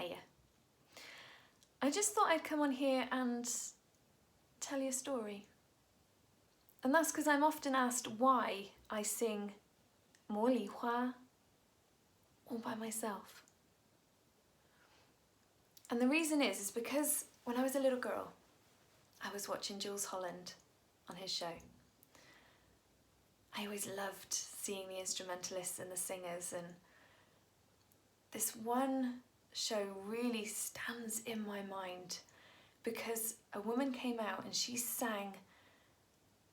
Hiya. I just thought I'd come on here and tell you a story. And that's because I'm often asked why I sing Li Hua all by myself. And the reason is because when I was a little girl, I was watching Jools Holland on his show. I always loved seeing the instrumentalists and the singers, and this one show really stands in my mind because a woman came out and she sang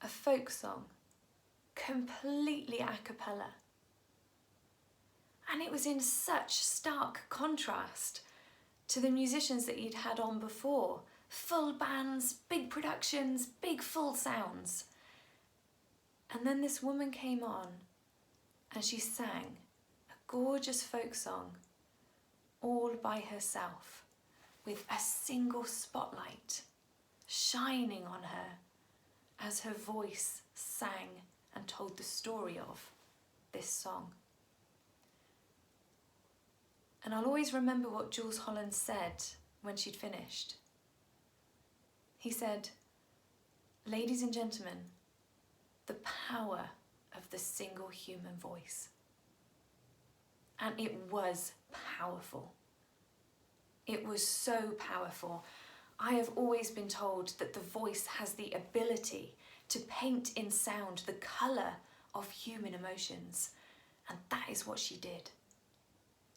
a folk song completely a cappella. And it was in such stark contrast to the musicians that you'd had on before. Full bands, big productions, big full sounds. And then this woman came on and she sang a gorgeous folk song all by herself with a single spotlight shining on her as her voice sang and told the story of this song. And I'll always remember what Jools Holland said when she'd finished. He said, "Ladies and gentlemen, the power of the single human voice." And it was powerful. It was so powerful. I have always been told that the voice has the ability to paint in sound the colour of human emotions. And that is what she did.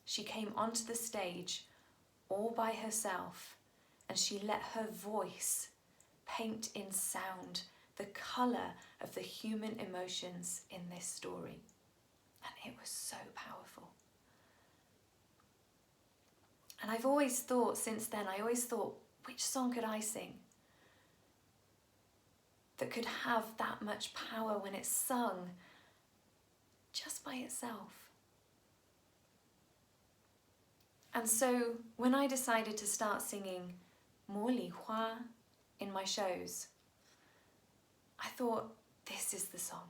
She came onto the stage all by herself and she let her voice paint in sound the colour of the human emotions in this story. And it was so powerful. And I've always thought since then, which song could I sing that could have that much power when it's sung just by itself? And so when I decided to start singing Li Hua in my shows, I thought, this is the song.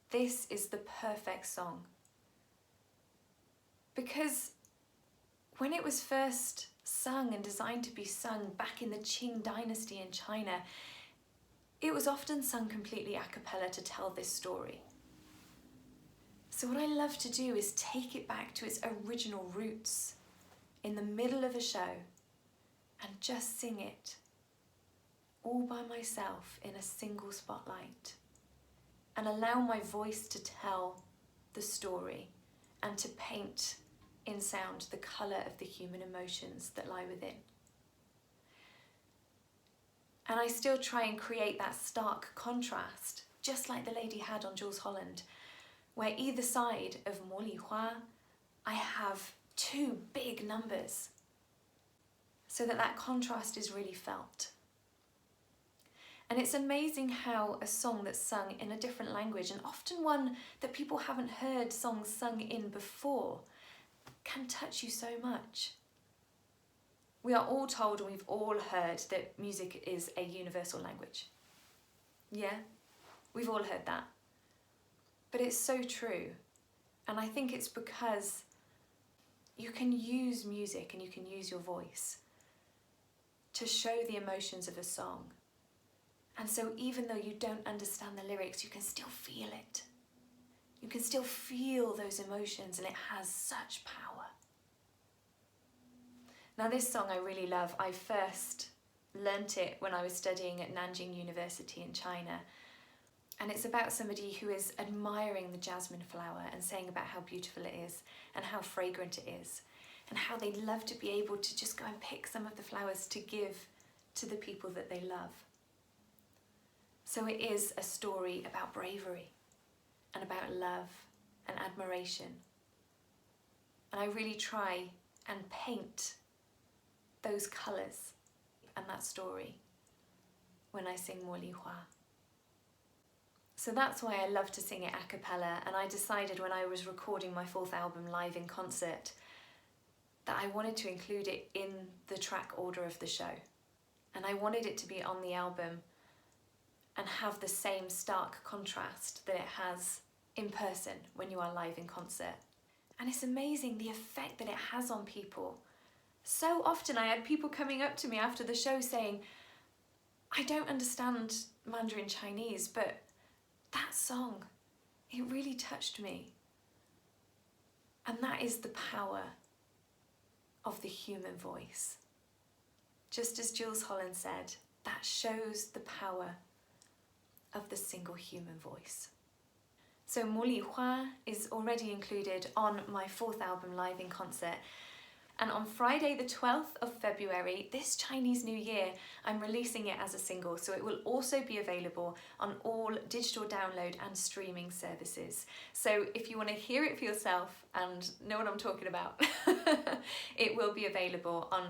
This is the perfect song. Because when it was first sung and designed to be sung back in the Qing dynasty in China, it was often sung completely a cappella to tell this story. So what I love to do is take it back to its original roots in the middle of a show and just sing it all by myself in a single spotlight and allow my voice to tell the story and to paint in sound the colour of the human emotions that lie within. And I still try and create that stark contrast, just like the lady had on Jools Holland, where either side of Li Hua, I have two big numbers, so that contrast is really felt. And it's amazing how a song that's sung in a different language, and often one that people haven't heard songs sung in before, can touch you so much. We are all told, and we've all heard, that music is a universal language. Yeah, we've all heard that. But it's so true. And I think it's because you can use music and you can use your voice to show the emotions of a song. And so even though you don't understand the lyrics, you can still feel it. You can still feel those emotions, and it has such power. Now this song I really love. I first learnt it when I was studying at Nanjing University in China. And it's about somebody who is admiring the jasmine flower and saying about how beautiful it is and how fragrant it is and how they'd love to be able to just go and pick some of the flowers to give to the people that they love. So it is a story about bravery and about love and admiration. And I really try and paint those colours and that story when I sing Li Hua. So that's why I love to sing it a cappella, and I decided when I was recording my 4th album live in concert that I wanted to include it in the track order of the show. And I wanted it to be on the album and have the same stark contrast that it has in person when you are live in concert. And it's amazing the effect that it has on people So often I had people coming up to me after the show saying, I don't understand Mandarin Chinese, but that song, it really touched me. And that is the power of the human voice. Just as Jools Holland said, that shows the power of the single human voice. So Li Hua is already included on my 4th album live in concert. And on Friday the 12th of February, this Chinese New Year, I'm releasing it as a single, so it will also be available on all digital download and streaming services. So if you want to hear it for yourself and know what I'm talking about, it will be available on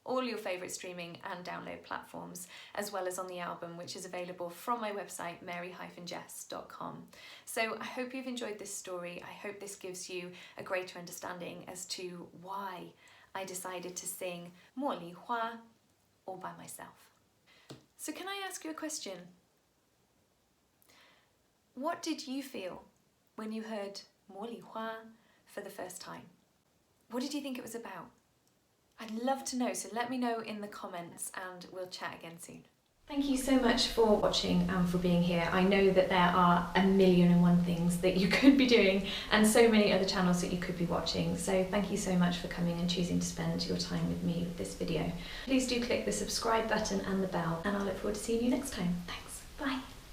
all your favourite streaming and download platforms, as well as on the album, which is available from my website, mary-jess.com. So I hope you've enjoyed this story. I hope this gives you a greater understanding as to why I decided to sing Li Hua all by myself. So can I ask you a question? What did you feel when you heard Li Hua for the first time? What did you think it was about? I'd love to know, so let me know in the comments and we'll chat again soon. Thank you so much for watching and for being here. I know that there are 1,000,001 things that you could be doing and so many other channels that you could be watching. So thank you so much for coming and choosing to spend your time with me with this video. Please do click the subscribe button and the bell, and I look forward to seeing you next time. Thanks. Bye.